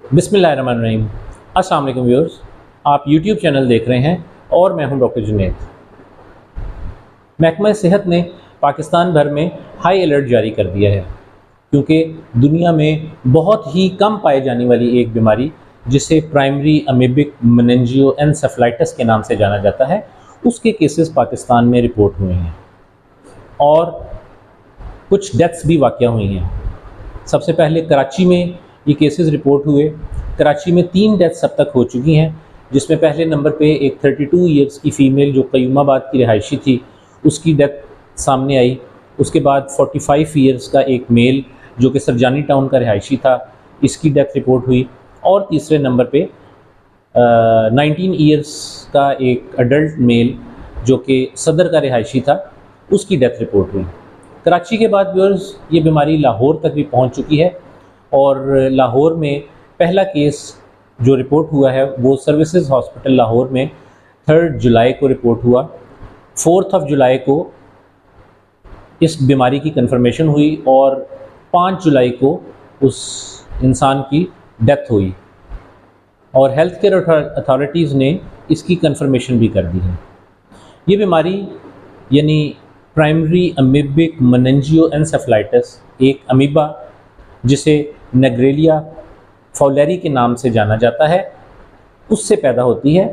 बिस्मिल्लाहिर्रहमानिर्रहीम। अस्सलाम वालेकुम व्यूअर्स, आप यूट्यूब चैनल देख रहे हैं और मैं हूं डॉक्टर जुनैद। महकमा सेहत ने पाकिस्तान भर में हाई अलर्ट जारी कर दिया है क्योंकि दुनिया में बहुत ही कम पाई जाने वाली एक बीमारी जिसे प्राइमरी अमीबिक मेनिंजियो एनसेफेलाइटिस के नाम से जाना जाता है, उसके केसेस पाकिस्तान में रिपोर्ट हुए हैं और कुछ डेथ्स भी वाक़या हुई हैं। सबसे पहले कराची में ये केसेस रिपोर्ट हुए। कराची में 3 डेथ्स अब तक हो चुकी हैं, जिसमें पहले नंबर पे एक 32 इयर्स की फ़ीमेल जो कयूमाबाद की रिहायशी थी, उसकी डेथ सामने आई। उसके बाद 45 इयर्स का एक मेल जो कि सरजानी टाउन का रिहायशी था, इसकी डेथ रिपोर्ट हुई। और तीसरे नंबर पे 19 इयर्स का एक अडल्ट मेल जो कि सदर का रिहायशी था, उसकी डेथ रिपोर्ट हुई। कराची के बाद व्यूअर्स ये बीमारी लाहौर तक भी पहुंच चुकी है और लाहौर में पहला केस जो रिपोर्ट हुआ है वो सर्विसेज हॉस्पिटल लाहौर में 3 जुलाई को रिपोर्ट हुआ। 4 जुलाई को इस बीमारी की कंफर्मेशन हुई और 5 जुलाई को उस इंसान की डेथ हुई और हेल्थ केयर अथॉरिटीज़ ने इसकी कंफर्मेशन भी कर दी है। ये बीमारी यानी प्राइमरी अमीबिक मेनिंजियो एनसेफेलाइटिस एक अमीबा जिसे नेग्रेलिया फाउलेरी के नाम से जाना जाता है, उससे पैदा होती है।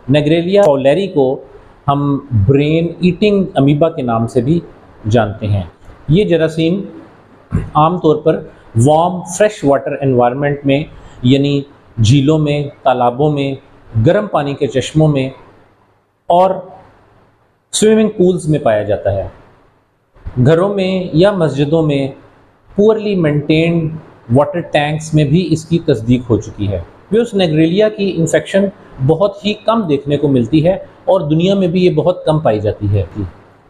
नेग्रेलिया फाउलेरी को हम ब्रेन ईटिंग अमीबा के नाम से भी जानते हैं। ये जरासीम आमतौर पर वार्म फ्रेश वाटर एनवायरनमेंट में यानी झीलों में, तालाबों में, गर्म पानी के चश्मों में और स्विमिंग पूल्स में पाया जाता है। घरों में या मस्जिदों में पुअरली मेंटेन्ड वाटर टैंक्स में भी इसकी तस्दीक हो चुकी है। व्यूअर्स, नेग्रेलिया की इन्फेक्शन बहुत ही कम देखने को मिलती है और दुनिया में भी ये बहुत कम पाई जाती है।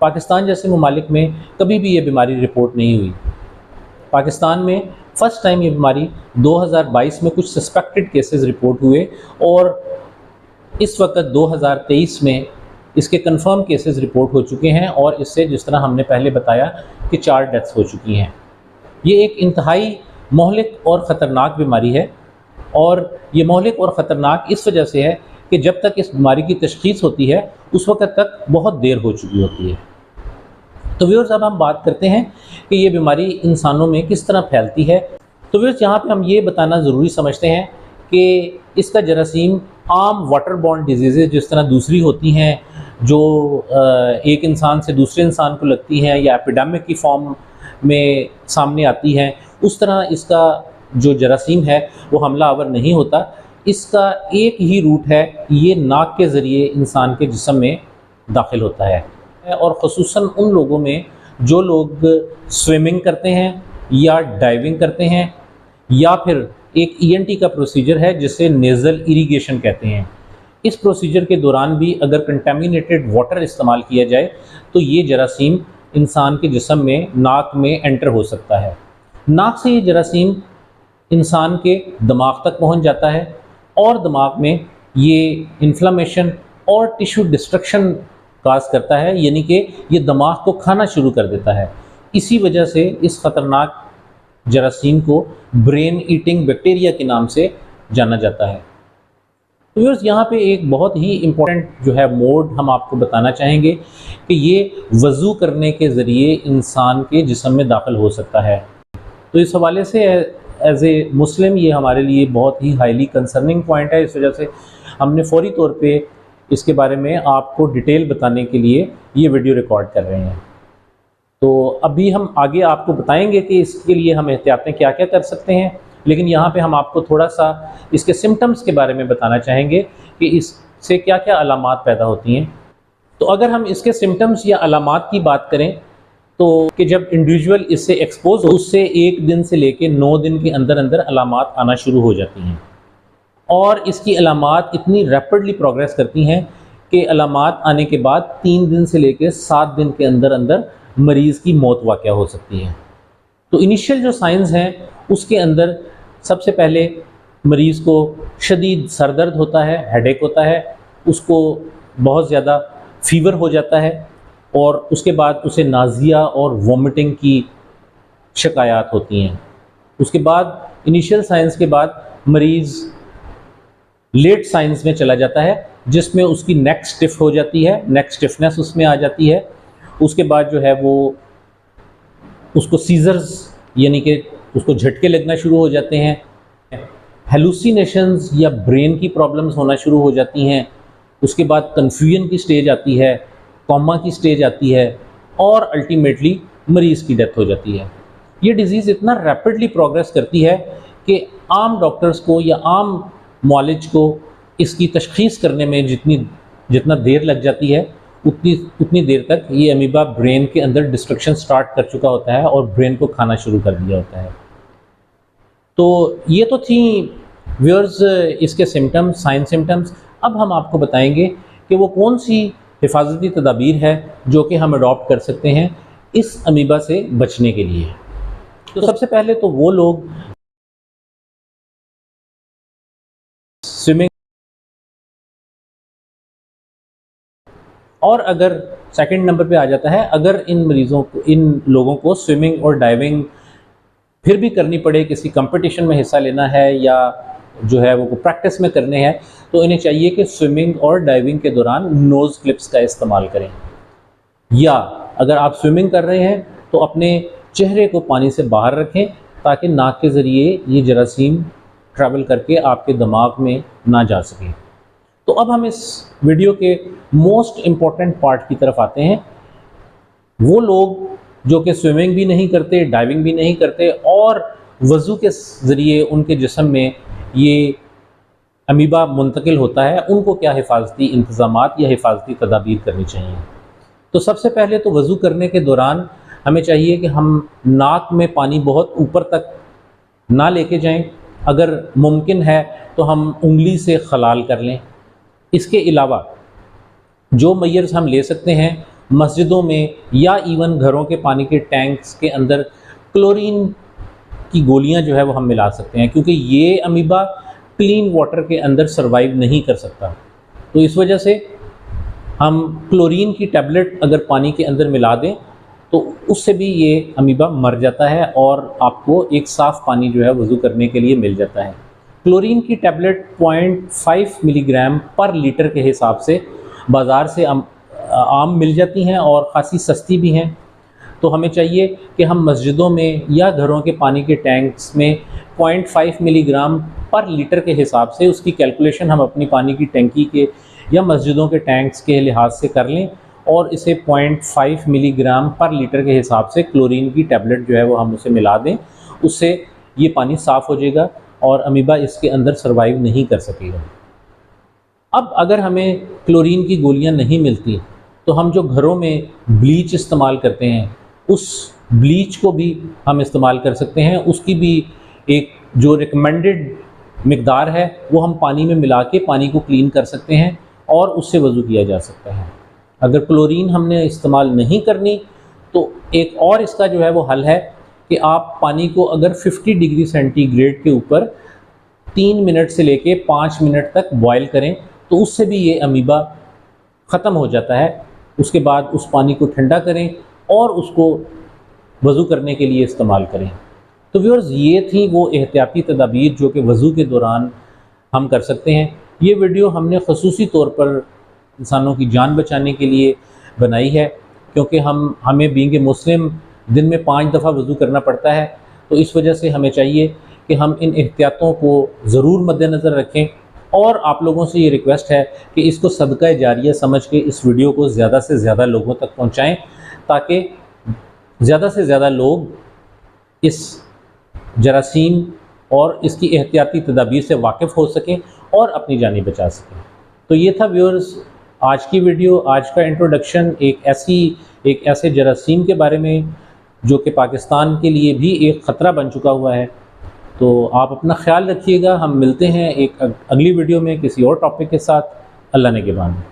पाकिस्तान जैसे ममालिक में कभी भी ये बीमारी रिपोर्ट नहीं हुई। पाकिस्तान में फ़र्स्ट टाइम ये बीमारी 2022 में कुछ सस्पेक्टेड केसेस रिपोर्ट हुए और इस वक्त 2023 में इसके कंफर्म केसेस रिपोर्ट हो चुके हैं और इससे जिस तरह हमने पहले बताया कि 4 डेथ्स हो चुकी हैं। ये एक इंतहाई मोहलिक और ख़तरनाक बीमारी है और ये मोहलिक और ख़तरनाक इस वजह से है कि जब तक इस बीमारी की तशख़ीस होती है उस वक्त तक बहुत देर हो चुकी होती है। तो व्यूअर्स, अब हम बात करते हैं कि ये बीमारी इंसानों में किस तरह फैलती है। तो व्यूअर्स, यहाँ पे हम ये बताना ज़रूरी समझते हैं कि इसका जरासीम आम वाटर बॉर्न डिजीज़ जिस तरह दूसरी होती हैं जो एक इंसान से दूसरे इंसान को लगती हैं या एपिडेमिक की फॉर्म में सामने आती हैं, उस तरह इसका जो जरासीम है वो हमला आवर नहीं होता। इसका एक ही रूट है, ये नाक के ज़रिए इंसान के जिस्म में दाखिल होता है और ख़ुसूसन उन लोगों में जो लोग स्विमिंग करते हैं या डाइविंग करते हैं या फिर एक ENT का प्रोसीजर है जिसे नेज़ल इरिगेशन कहते हैं। इस प्रोसीजर के दौरान भी अगर कंटेमिनेटेड वाटर इस्तेमाल किया जाए तो ये जरासीम इंसान के जिस्म में नाक में एंटर हो सकता है। नाक से ये जरासीम इंसान के दिमाग तक पहुंच जाता है और दिमाग में ये इन्फ्लामेशन और टिश्यू डिस्ट्रक्शन काज करता है, यानी कि ये दिमाग को खाना शुरू कर देता है। इसी वजह से इस ख़तरनाक जरासीम को ब्रेन ईटिंग बैक्टीरिया के नाम से जाना जाता है। तो व्यूअर्स, यहाँ पे एक बहुत ही इम्पोर्टेंट जो है मोड हम आपको बताना चाहेंगे कि ये वज़ू करने के ज़रिए इंसान के जिस्म में दाखिल हो सकता है। तो इस हवाले से एज ए मुस्लिम ये हमारे लिए बहुत ही हाईली कंसर्निंग पॉइंट है। इस वजह से हमने फौरी तौर पे इसके बारे में आपको डिटेल बताने के लिए ये वीडियो रिकॉर्ड कर रहे हैं। तो अभी हम आगे आपको बताएंगे कि इसके लिए हम एहतियातें क्या क्या कर सकते हैं, लेकिन यहाँ पे हम आपको थोड़ा सा इसके सिम्टम्स के बारे में बताना चाहेंगे कि इससे क्या क्या अलामात पैदा होती हैं। तो अगर हम इसके सिम्टम्स या अलामात की बात करें तो कि जब इंडिविजुअल इससे एक्सपोज हो उससे 1 दिन से लेके 9 दिन के अंदर अंदर अलामात आना शुरू हो जाती हैं और इसकी अलामात इतनी रैपिडली प्रोग्रेस करती हैं कि अलामात आने के बाद 3 दिन से लेके 7 दिन के अंदर अंदर मरीज़ की मौत वाक़या हो सकती है। तो इनिशियल जो साइंस हैं उसके अंदर सबसे पहले मरीज़ को शदीद सर दर्द होता है, हेडेक होता है, उसको बहुत ज़्यादा फ़ीवर हो जाता है और उसके बाद उसे नाज़िया और वॉमिटिंग की शिकायत होती हैं। उसके बाद इनिशियल साइंस के बाद मरीज़ लेट साइंस में चला जाता है, जिसमें उसकी नेक स्टिफ हो जाती है, नेक स्टिफनेस उसमें आ जाती है। उसके बाद जो है वो उसको सीजर्स यानी कि उसको झटके लगना शुरू हो जाते हैं, हेलुसिनेशंस या ब्रेन की प्रॉब्लम्स होना शुरू हो जाती हैं। उसके बाद कन्फ्यूजन की स्टेज आती है, कोमा की स्टेज आती है और अल्टीमेटली मरीज़ की डेथ हो जाती है। ये डिज़ीज़ इतना रैपिडली प्रोग्रेस करती है कि आम डॉक्टर्स को या आम मुआलिज को इसकी तशख़ीस करने में जितना देर लग जाती है, उतनी देर तक ये अमीबा ब्रेन के अंदर डिस्ट्रक्शन स्टार्ट कर चुका होता है और ब्रेन को खाना शुरू कर दिया होता है। तो ये तो थी व्यूअर्स इसके सिम्टम्स, साइन सिम्टम्स। अब हम आपको बताएंगे कि वो कौन सी हिफाजती तदाबीर है जो कि हम अडॉप्ट कर सकते हैं इस अमीबा से बचने के लिए। तो सबसे पहले तो वो लोग स्विमिंग, और अगर सेकंड नंबर पे आ जाता है, अगर इन लोगों को स्विमिंग और डाइविंग फिर भी करनी पड़े, किसी कंपटीशन में हिस्सा लेना है या जो है वो प्रैक्टिस में करने हैं, तो इन्हें चाहिए कि स्विमिंग और डाइविंग के दौरान नोज़ क्लिप्स का इस्तेमाल करें। या अगर आप स्विमिंग कर रहे हैं तो अपने चेहरे को पानी से बाहर रखें ताकि नाक के ज़रिए ये जरासीम ट्रैवल करके आपके दिमाग में ना जा सके। तो अब हम इस वीडियो के मोस्ट इम्पॉर्टेंट पार्ट की तरफ आते हैं। वो लोग जो कि स्विमिंग भी नहीं करते, डाइविंग भी नहीं करते और वज़ू के ज़रिए उनके जिस्म में ये अमीबा मुंतकिल होता है, उनको क्या हिफाजती इंतज़ामात या हिफाजती तदाबीर करनी चाहिए। तो सबसे पहले तो वज़ू करने के दौरान हमें चाहिए कि हम नाक में पानी बहुत ऊपर तक ना लेके जाएं। अगर मुमकिन है तो हम उंगली से खलाल कर लें। इसके अलावा जो मेजर्स हम ले सकते हैं, मस्जिदों में या इवन घरों के पानी के टैंक्स के अंदर क्लोरीन की गोलियां जो है वो हम मिला सकते हैं, क्योंकि ये अमीबा क्लीन वाटर के अंदर सरवाइव नहीं कर सकता। तो इस वजह से हम क्लोरीन की टैबलेट अगर पानी के अंदर मिला दें तो उससे भी ये अमीबा मर जाता है और आपको एक साफ़ पानी जो है वज़ू करने के लिए मिल जाता है। क्लोरीन की टैबलेट 0.5 मिलीग्राम पर लीटर के हिसाब से बाज़ार से आम मिल जाती हैं और ख़ासी सस्ती भी हैं। तो हमें चाहिए कि हम मस्जिदों में या घरों के पानी के टैंक्स में 0.5 मिलीग्राम पर लीटर के हिसाब से उसकी कैलकुलेशन हम अपनी पानी की टंकी के या मस्जिदों के टैंक्स के लिहाज से कर लें और इसे 0.5 मिलीग्राम पर लीटर के हिसाब से क्लोरीन की टैबलेट जो है वो हम उसे मिला दें। उससे ये पानी साफ़ हो जाएगा और अमीबा इसके अंदर सर्वाइव नहीं कर सकेगा। अब अगर हमें क्लोरीन की गोलियां नहीं मिलती तो हम जो घरों में ब्लीच इस्तेमाल करते हैं, उस ब्लीच को भी हम इस्तेमाल कर सकते हैं। उसकी भी एक जो रिकमेंडेड मिकदार है वो हम पानी में मिला के पानी को क्लीन कर सकते हैं और उससे वज़ू किया जा सकता है। अगर क्लोरीन हमने इस्तेमाल नहीं करनी तो एक और इसका जो है वो हल है कि आप पानी को अगर 50 डिग्री सेंटीग्रेड के ऊपर 3 मिनट से लेके 5 मिनट तक बॉयल करें, तो उससे भी ये अमीबा ख़त्म हो जाता है। उसके बाद उस पानी को ठंडा करें और उसको वज़ू करने के लिए इस्तेमाल करें। तो व्यूअर्स, ये थी वो एहतियाती तदाबीर जो कि वज़ू के दौरान हम कर सकते हैं। ये वीडियो हमने ख़ुसूसी तौर पर इंसानों की जान बचाने के लिए बनाई है, क्योंकि हमें बीइंग ए मुस्लिम दिन में 5 दफ़ा वज़ू करना पड़ता है। तो इस वजह से हमें चाहिए कि हम इन एहतियातों को ज़रूर मद्देनज़र रखें और आप लोगों से ये रिक्वेस्ट है कि इसको सदका जारिया समझ के इस वीडियो को ज़्यादा से ज़्यादा लोगों तक पहुँचाएँ, ताकि ज़्यादा से ज़्यादा लोग इस जरासीम और इसकी एहतियाती तदाबीर से वाकिफ़ हो सकें और अपनी जानें बचा सकें। तो ये था व्यूअर्स आज की वीडियो, आज का इंट्रोडक्शन एक ऐसे जरासीम के बारे में जो कि पाकिस्तान के लिए भी एक ख़तरा बन चुका हुआ है। तो आप अपना ख्याल रखिएगा। हम मिलते हैं एक अगली वीडियो में किसी और टॉपिक के साथ। अल्लाह ने के बाद।